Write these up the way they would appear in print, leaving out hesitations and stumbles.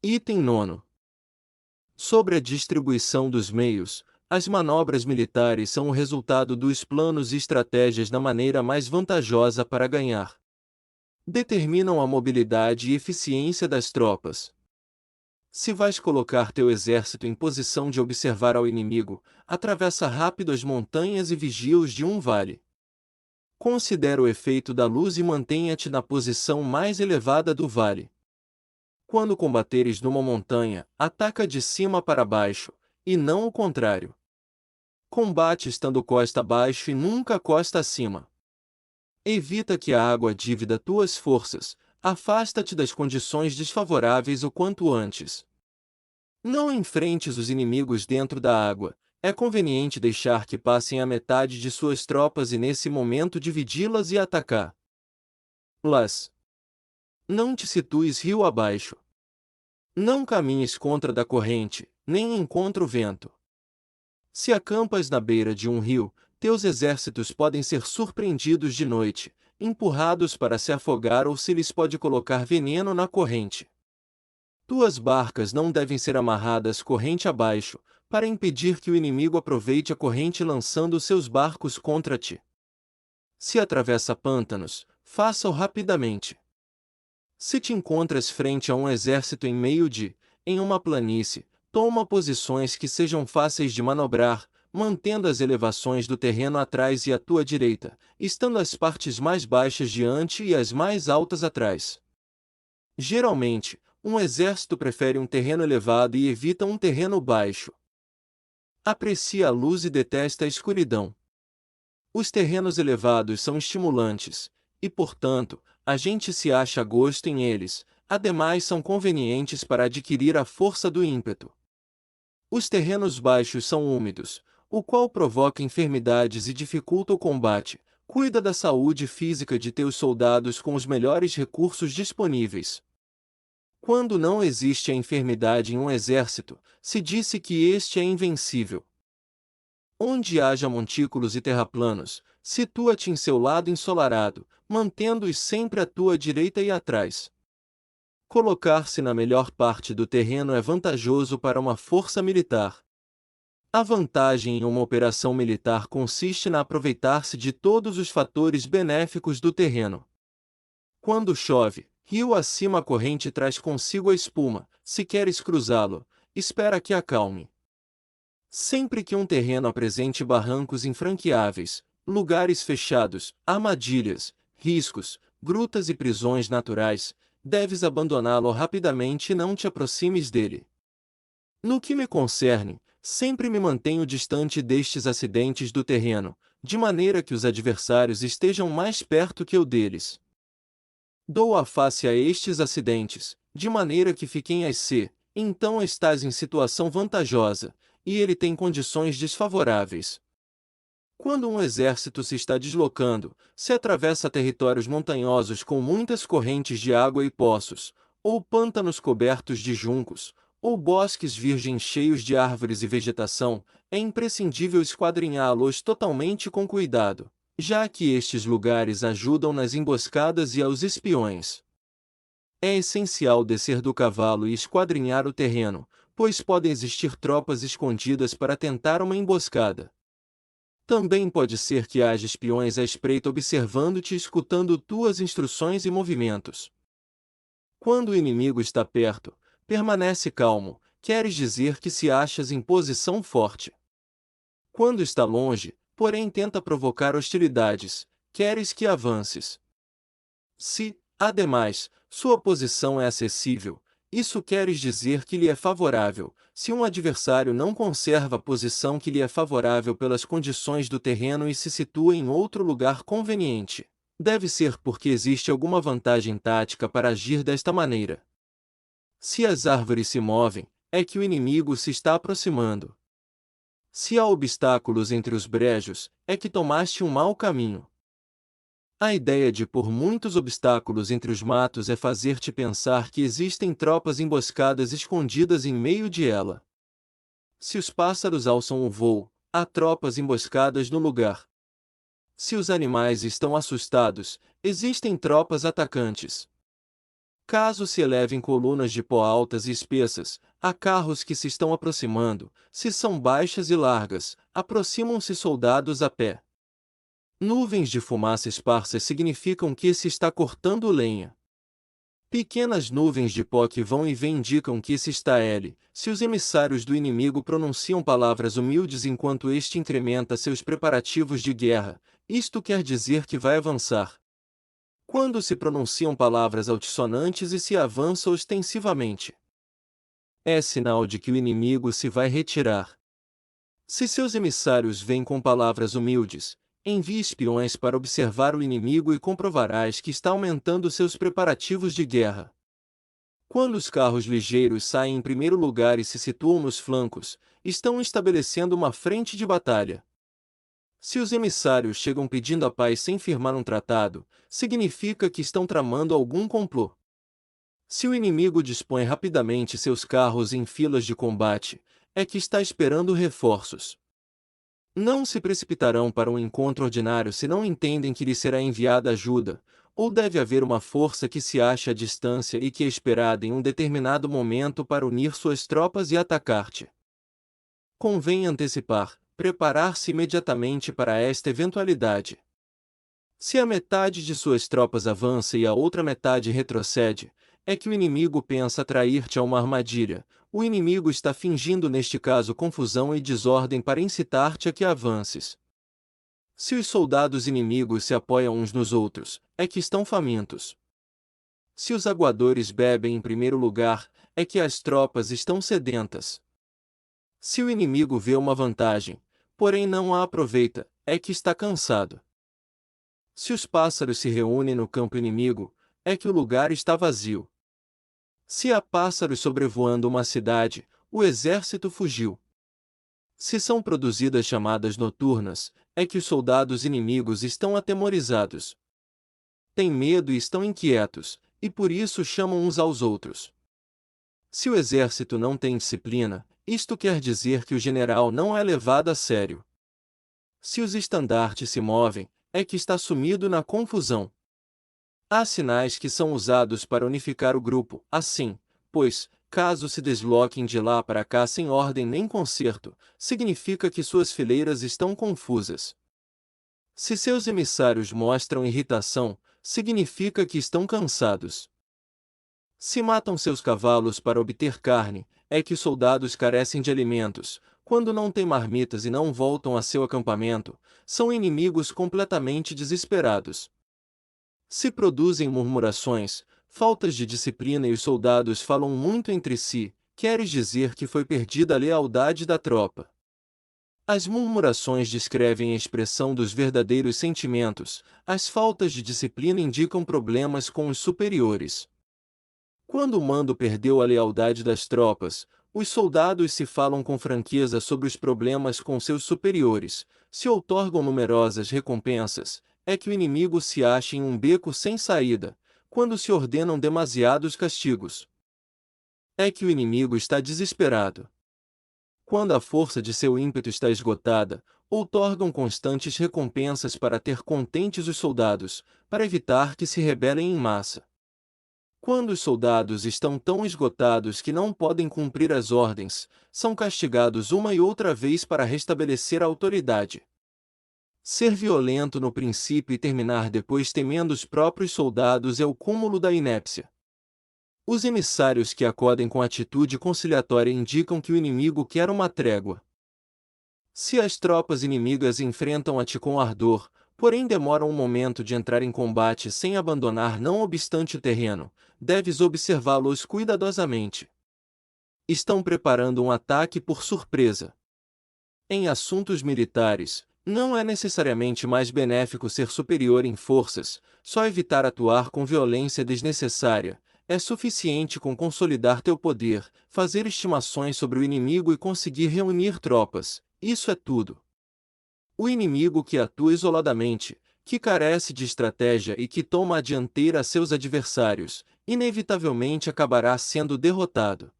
Item 9. Sobre a distribuição dos meios, as manobras militares são o resultado dos planos e estratégias da maneira mais vantajosa para ganhar. Determinam a mobilidade e eficiência das tropas. Se vais colocar teu exército em posição de observar ao inimigo, atravessa rápido as montanhas e vigia-os de um vale. Considera o efeito da luz e mantenha-te na posição mais elevada do vale. Quando combateres numa montanha, ataca de cima para baixo, e não o contrário. Combate estando costa abaixo e nunca costa acima. Evita que a água divida tuas forças, afasta-te das condições desfavoráveis o quanto antes. Não enfrentes os inimigos dentro da água, é conveniente deixar que passem a metade de suas tropas e nesse momento dividi-las e atacar. Não te situes rio abaixo. Não caminhes contra da corrente, nem em contra o vento. Se acampas na beira de um rio, teus exércitos podem ser surpreendidos de noite, empurrados para se afogar ou se lhes pode colocar veneno na corrente. Tuas barcas não devem ser amarradas corrente abaixo, para impedir que o inimigo aproveite a corrente lançando seus barcos contra ti. Se atravessa pântanos, faça-o rapidamente. Se te encontras frente a um exército em uma planície, toma posições que sejam fáceis de manobrar, mantendo as elevações do terreno atrás e à tua direita, estando as partes mais baixas diante e as mais altas atrás. Geralmente, um exército prefere um terreno elevado e evita um terreno baixo. Aprecia a luz e detesta a escuridão. Os terrenos elevados são estimulantes, e portanto, a gente se acha a gosto em eles, ademais são convenientes para adquirir a força do ímpeto. Os terrenos baixos são úmidos, o qual provoca enfermidades e dificulta o combate. Cuida da saúde física de teus soldados com os melhores recursos disponíveis. Quando não existe a enfermidade em um exército, se disse que este é invencível. Onde haja montículos e terraplanos, situa-te em seu lado ensolarado, mantendo-os sempre à tua direita e atrás. Colocar-se na melhor parte do terreno é vantajoso para uma força militar. A vantagem em uma operação militar consiste na aproveitar-se de todos os fatores benéficos do terreno. Quando chove, rio acima a corrente traz consigo a espuma, se queres cruzá-lo, espera que acalme. Sempre que um terreno apresente barrancos infranqueáveis, lugares fechados, armadilhas, riscos, grutas e prisões naturais, deves abandoná-lo rapidamente e não te aproximes dele. No que me concerne, sempre me mantenho distante destes acidentes do terreno, de maneira que os adversários estejam mais perto que eu deles. Dou a face a estes acidentes, de maneira que fiquem a se, então estás em situação vantajosa, e ele tem condições desfavoráveis. Quando um exército se está deslocando, se atravessa territórios montanhosos com muitas correntes de água e poços, ou pântanos cobertos de juncos, ou bosques virgens cheios de árvores e vegetação, é imprescindível esquadrinhá-los totalmente com cuidado, já que estes lugares ajudam nas emboscadas e aos espiões. É essencial descer do cavalo e esquadrinhar o terreno, pois podem existir tropas escondidas para tentar uma emboscada. Também pode ser que haja espiões à espreita observando-te e escutando tuas instruções e movimentos. Quando o inimigo está perto, permanece calmo, queres dizer que se achas em posição forte. Quando está longe, porém tenta provocar hostilidades, queres que avances. Se, ademais, sua posição é acessível, isso queres dizer que lhe é favorável. Se um adversário não conserva a posição que lhe é favorável pelas condições do terreno e se situa em outro lugar conveniente, deve ser porque existe alguma vantagem tática para agir desta maneira. Se as árvores se movem, é que o inimigo se está aproximando. Se há obstáculos entre os brejos, é que tomaste um mau caminho. A ideia de pôr muitos obstáculos entre os matos é fazer-te pensar que existem tropas emboscadas escondidas em meio de ela. Se os pássaros alçam o voo, há tropas emboscadas no lugar. Se os animais estão assustados, existem tropas atacantes. Caso se elevem colunas de pó altas e espessas, há carros que se estão aproximando. Se são baixas e largas, aproximam-se soldados a pé. Nuvens de fumaça esparsas significam que se está cortando lenha. Pequenas nuvens de pó que vão e vêm indicam que se está L. Se os emissários do inimigo pronunciam palavras humildes enquanto este incrementa seus preparativos de guerra, isto quer dizer que vai avançar. Quando se pronunciam palavras altissonantes e se avança ostensivamente, é sinal de que o inimigo se vai retirar. Se seus emissários vêm com palavras humildes, envie espiões para observar o inimigo e comprovarás que está aumentando seus preparativos de guerra. Quando os carros ligeiros saem em primeiro lugar e se situam nos flancos, estão estabelecendo uma frente de batalha. Se os emissários chegam pedindo a paz sem firmar um tratado, significa que estão tramando algum complô. Se o inimigo dispõe rapidamente seus carros em filas de combate, é que está esperando reforços. Não se precipitarão para um encontro ordinário se não entendem que lhe será enviada ajuda, ou deve haver uma força que se ache à distância e que é esperada em um determinado momento para unir suas tropas e atacar-te. Convém antecipar, preparar-se imediatamente para esta eventualidade. Se a metade de suas tropas avança e a outra metade retrocede, é que o inimigo pensa atrair-te a uma armadilha. O inimigo está fingindo neste caso confusão e desordem para incitar-te a que avances. Se os soldados inimigos se apoiam uns nos outros, é que estão famintos. Se os aguadores bebem em primeiro lugar, é que as tropas estão sedentas. Se o inimigo vê uma vantagem, porém não a aproveita, é que está cansado. Se os pássaros se reúnem no campo inimigo, é que o lugar está vazio. Se há pássaros sobrevoando uma cidade, o exército fugiu. Se são produzidas chamadas noturnas, é que os soldados inimigos estão atemorizados. Têm medo e estão inquietos, e por isso chamam uns aos outros. Se o exército não tem disciplina, isto quer dizer que o general não é levado a sério. Se os estandartes se movem, é que está sumido na confusão. Há sinais que são usados para unificar o grupo, assim, pois, caso se desloquem de lá para cá sem ordem nem concerto, significa que suas fileiras estão confusas. Se seus emissários mostram irritação, significa que estão cansados. Se matam seus cavalos para obter carne, é que os soldados carecem de alimentos. Quando não têm marmitas e não voltam a seu acampamento, são inimigos completamente desesperados. Se produzem murmurações, faltas de disciplina e os soldados falam muito entre si, queres dizer que foi perdida a lealdade da tropa. As murmurações descrevem a expressão dos verdadeiros sentimentos, as faltas de disciplina indicam problemas com os superiores. Quando o mando perdeu a lealdade das tropas, os soldados se falam com franqueza sobre os problemas com seus superiores, se outorgam numerosas recompensas, é que o inimigo se acha em um beco sem saída, quando se ordenam demasiados castigos. É que o inimigo está desesperado. Quando a força de seu ímpeto está esgotada, outorgam constantes recompensas para ter contentes os soldados, para evitar que se rebelem em massa. Quando os soldados estão tão esgotados que não podem cumprir as ordens, são castigados uma e outra vez para restabelecer a autoridade. Ser violento no princípio e terminar depois temendo os próprios soldados é o cúmulo da inépcia. Os emissários que acodem com atitude conciliatória indicam que o inimigo quer uma trégua. Se as tropas inimigas enfrentam-te com ardor, porém demoram um momento de entrar em combate sem abandonar não obstante o terreno, deves observá-los cuidadosamente. Estão preparando um ataque por surpresa. Em assuntos militares, não é necessariamente mais benéfico ser superior em forças, só evitar atuar com violência desnecessária. É suficiente com consolidar teu poder, fazer estimações sobre o inimigo e conseguir reunir tropas. Isso é tudo. O inimigo que atua isoladamente, que carece de estratégia e que toma a dianteira a seus adversários, inevitavelmente acabará sendo derrotado.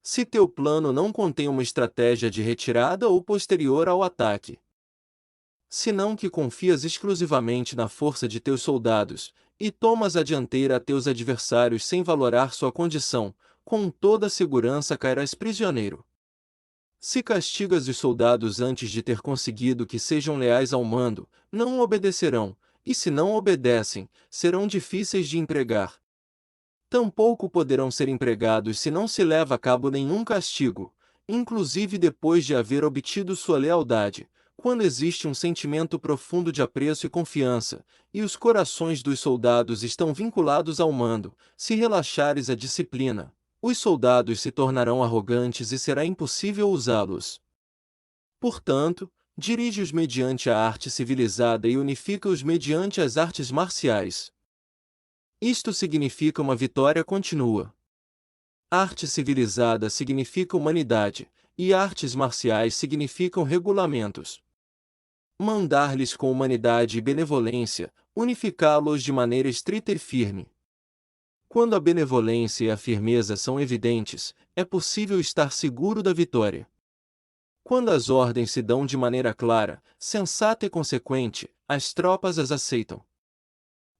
Se teu plano não contém uma estratégia de retirada ou posterior ao ataque, senão que confias exclusivamente na força de teus soldados, e tomas a dianteira a teus adversários sem valorar sua condição, com toda segurança cairás prisioneiro. Se castigas os soldados antes de ter conseguido que sejam leais ao mando, não obedecerão, e se não obedecem, serão difíceis de empregar. Tampouco poderão ser empregados se não se leva a cabo nenhum castigo, inclusive depois de haver obtido sua lealdade, quando existe um sentimento profundo de apreço e confiança, e os corações dos soldados estão vinculados ao mando. Se relaxares a disciplina, os soldados se tornarão arrogantes e será impossível usá-los. Portanto, dirige-os mediante a arte civilizada e unifica-os mediante as artes marciais. Isto significa uma vitória contínua. Arte civilizada significa humanidade, e artes marciais significam regulamentos. Mandar-lhes com humanidade e benevolência, unificá-los de maneira estrita e firme. Quando a benevolência e a firmeza são evidentes, é possível estar seguro da vitória. Quando as ordens se dão de maneira clara, sensata e consequente, as tropas as aceitam.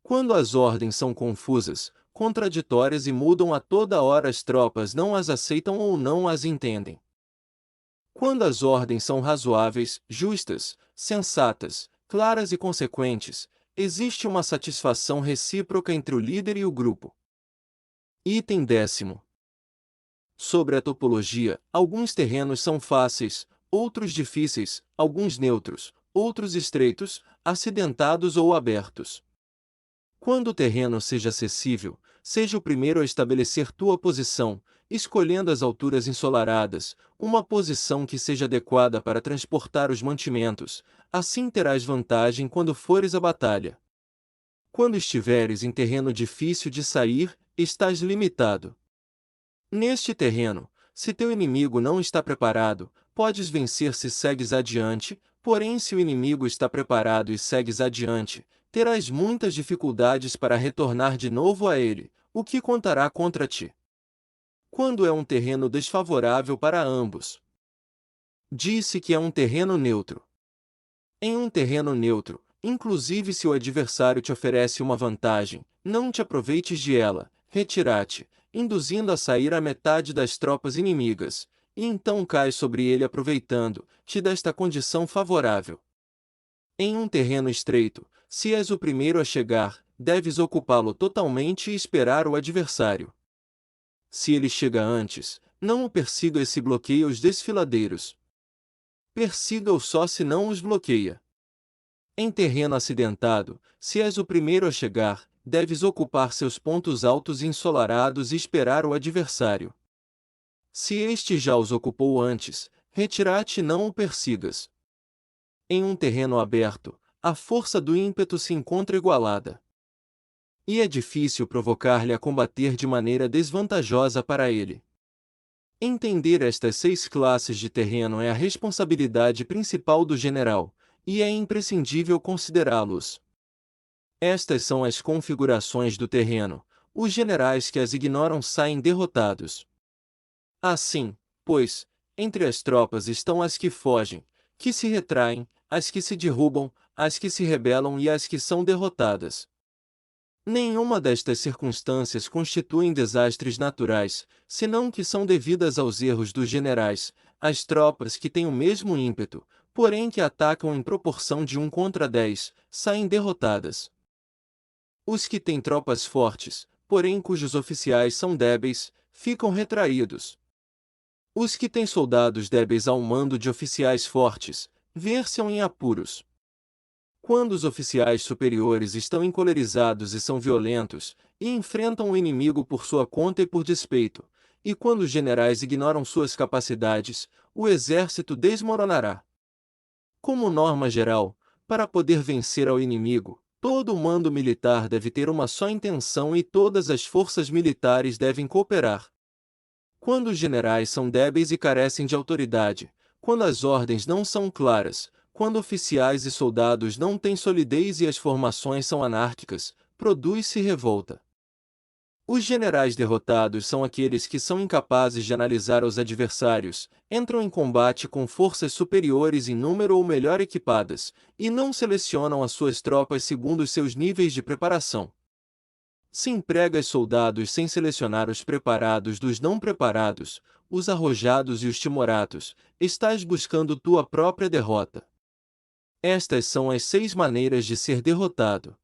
Quando as ordens são confusas, contraditórias e mudam a toda hora, as tropas não as aceitam ou não as entendem. Quando as ordens são razoáveis, justas, sensatas, claras e consequentes, existe uma satisfação recíproca entre o líder e o grupo. Item 10. Sobre a topologia, alguns terrenos são fáceis, outros difíceis, alguns neutros, outros estreitos, acidentados ou abertos. Quando o terreno seja acessível, seja o primeiro a estabelecer tua posição, escolhendo as alturas ensolaradas, uma posição que seja adequada para transportar os mantimentos, assim terás vantagem quando fores à batalha. Quando estiveres em terreno difícil de sair, estás limitado. Neste terreno, se teu inimigo não está preparado, podes vencer se segues adiante, porém se o inimigo está preparado e segues adiante, terás muitas dificuldades para retornar de novo a ele, o que contará contra ti. Quando é um terreno desfavorável para ambos? Disse que é um terreno neutro. Em um terreno neutro, inclusive se o adversário te oferece uma vantagem, não te aproveites de ela, retira-te, induzindo a sair a metade das tropas inimigas, e então cai sobre ele aproveitando-te desta condição favorável. Em um terreno estreito, se és o primeiro a chegar, deves ocupá-lo totalmente e esperar o adversário. Se ele chega antes, não o persiga e se bloqueia os desfiladeiros. Persiga-o só se não os bloqueia. Em terreno acidentado, se és o primeiro a chegar, deves ocupar seus pontos altos e ensolarados e esperar o adversário. Se este já os ocupou antes, retira-te e não o persigas. Em um terreno aberto, a força do ímpeto se encontra igualada. E é difícil provocar-lhe a combater de maneira desvantajosa para ele. Entender estas 6 classes de terreno é a responsabilidade principal do general, e é imprescindível considerá-los. Estas são as configurações do terreno. Os generais que as ignoram saem derrotados. Assim, pois, entre as tropas estão as que fogem, que se retraem, as que se derrubam, as que se rebelam e as que são derrotadas. Nenhuma destas circunstâncias constituem desastres naturais, senão que são devidas aos erros dos generais. As tropas que têm o mesmo ímpeto, porém que atacam em proporção de 1 contra 10, saem derrotadas. Os que têm tropas fortes, porém cujos oficiais são débeis, ficam retraídos. Os que têm soldados débeis ao mando de oficiais fortes, ver-se-ão em apuros. Quando os oficiais superiores estão encolerizados e são violentos, e enfrentam o inimigo por sua conta e por despeito, e quando os generais ignoram suas capacidades, o exército desmoronará. Como norma geral, para poder vencer ao inimigo, todo o mando militar deve ter uma só intenção e todas as forças militares devem cooperar. Quando os generais são débeis e carecem de autoridade, quando as ordens não são claras, quando oficiais e soldados não têm solidez e as formações são anárquicas, produz-se revolta. Os generais derrotados são aqueles que são incapazes de analisar os adversários, entram em combate com forças superiores em número ou melhor equipadas, e não selecionam as suas tropas segundo os seus níveis de preparação. Se empregas soldados sem selecionar os preparados dos não preparados, os arrojados e os timoratos, estás buscando tua própria derrota. Estas são as 6 maneiras de ser derrotado.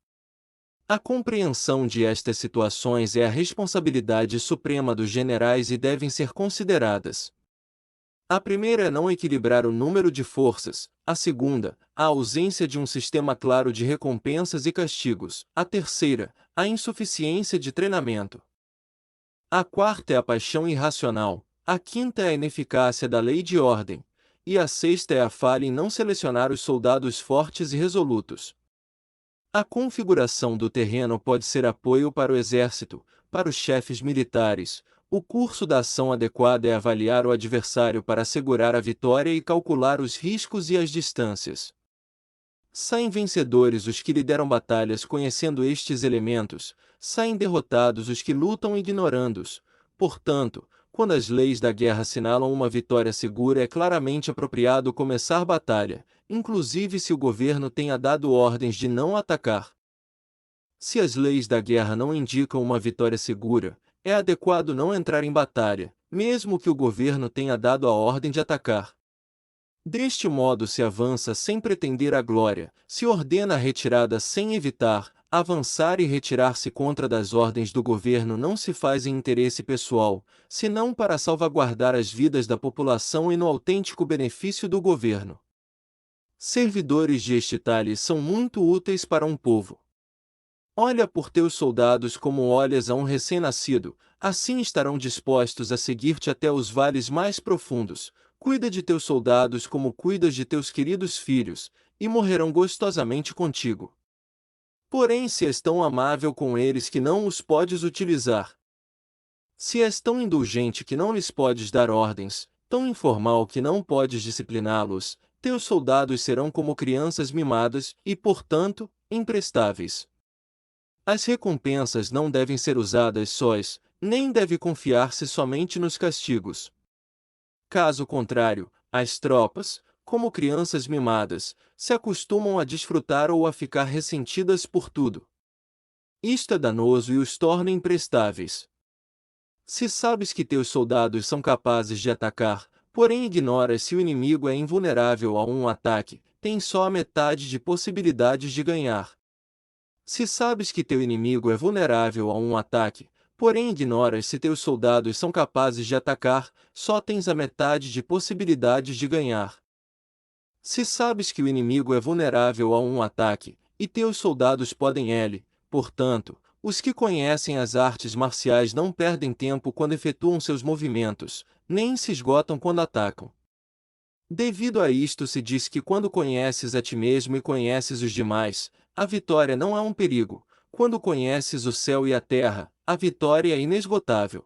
A compreensão de estas situações é a responsabilidade suprema dos generais e devem ser consideradas. A primeira é não equilibrar o número de forças, a segunda, a ausência de um sistema claro de recompensas e castigos, a terceira, a insuficiência de treinamento. A quarta é a paixão irracional, a quinta é a ineficácia da lei de ordem, e a sexta é a falha em não selecionar os soldados fortes e resolutos. A configuração do terreno pode ser apoio para o exército, para os chefes militares. O curso da ação adequada é avaliar o adversário para assegurar a vitória e calcular os riscos e as distâncias. Saem vencedores os que lideram batalhas conhecendo estes elementos, saem derrotados os que lutam ignorando-os. Portanto, quando as leis da guerra assinalam uma vitória segura, é claramente apropriado começar batalha, inclusive se o governo tenha dado ordens de não atacar. Se as leis da guerra não indicam uma vitória segura, é adequado não entrar em batalha, mesmo que o governo tenha dado a ordem de atacar. Deste modo se avança sem pretender a glória, se ordena a retirada sem evitar. Avançar e retirar-se contra das ordens do governo não se faz em interesse pessoal, senão para salvaguardar as vidas da população e no autêntico benefício do governo. Servidores de este talhe são muito úteis para um povo. Olha por teus soldados como olhas a um recém-nascido, assim estarão dispostos a seguir-te até os vales mais profundos. Cuida de teus soldados como cuidas de teus queridos filhos, e morrerão gostosamente contigo. Porém, se és tão amável com eles que não os podes utilizar, se és tão indulgente que não lhes podes dar ordens, tão informal que não podes discipliná-los, teus soldados serão como crianças mimadas e, portanto, imprestáveis. As recompensas não devem ser usadas sós, nem deve confiar-se somente nos castigos. Caso contrário, as tropas, como crianças mimadas, se acostumam a desfrutar ou a ficar ressentidas por tudo. Isto é danoso e os torna imprestáveis. Se sabes que teus soldados são capazes de atacar, porém ignoras se o inimigo é invulnerável a um ataque, tens só a metade de possibilidades de ganhar. Se sabes que teu inimigo é vulnerável a um ataque, porém ignoras se teus soldados são capazes de atacar, só tens a metade de possibilidades de ganhar. Se sabes que o inimigo é vulnerável a um ataque, e teus soldados podem portanto, os que conhecem as artes marciais não perdem tempo quando efetuam seus movimentos, nem se esgotam quando atacam. Devido a isto se diz que quando conheces a ti mesmo e conheces os demais, a vitória não é um perigo. Quando conheces o céu e a terra, a vitória é inesgotável.